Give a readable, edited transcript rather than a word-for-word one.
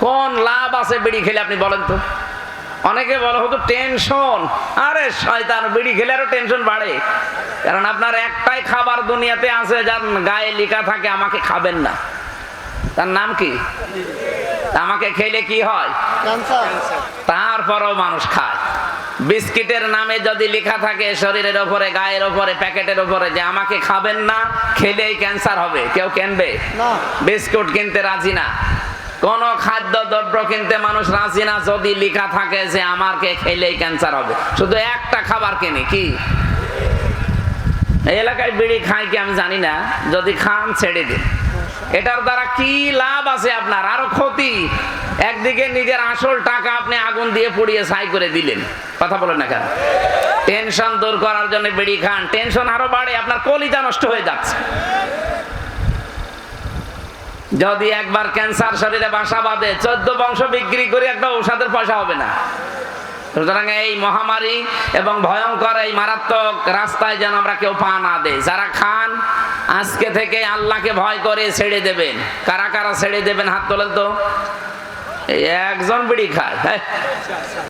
কোন লাভ আছে বিড়ি খেলে আপনি বলেন তো? অনেকে বলে হয়তো টেনশন। আরে শয়তান, বিড়ি খেলে আরো টেনশন বাড়ে। কারণ আপনার একটাই খাবার দুনিয়াতে আছে যার গায়ে লেখা থাকে আমাকে খাবেন না। তার নাম কি? আমাকে খেলে কি হয়? তারপরও মানুষ খায়। বিস্কিটের নামে যদি লেখা থাকে শরীরের ওপরে, গায়ের ওপরে, প্যাকেটের ওপরে যে আমাকে খাবেন না, খেলেই ক্যান্সার হবে, কেউ কিনবে না। বিস্কুট কিনতে রাজি না, কোন খাদ্য দ্রব্য কিনতে মানুষ রাজি না যদি লেখা থাকে যে আমাকে খেলেই ক্যান্সার হবে। শুধু একটা খাবার কিনি, কি? এই এলাকায় বিড়ি খায় কি আমি জানি না, যদি খান ছেড়ে দিন। এটার দ্বারা কি লাভ আছে আপনার? আরো ক্ষতি। একদিকে নিজের আসল টাকা আপনি আগুন দিয়ে পুড়িয়ে ছাই করে দিলেন। কথা বলেন না কেন? টেনশন দূর করার জন্য বিড়ি খান, টেনশন আরো বাড়ে, আপনার কলিজা নষ্ট হয়ে যাচ্ছে। যদি একবার ক্যান্সার শরীরে বাসা বাঁধে, 14 বংশ বিক্রি করে একটা ঔষধের পয়সা হবে না। সুতরাং এই মহামারী এবং ভয়ঙ্কর এই মারাত্মক রাস্তায় যেন আমরা কেউ পা না দেই। যারা খান আজকে থেকে আল্লাহকে ভয় করে ছেড়ে দেবেন। কারা কারা ছেড়ে দেবেন হাত তোলেন তো। এই একজন বিড়ি খায়।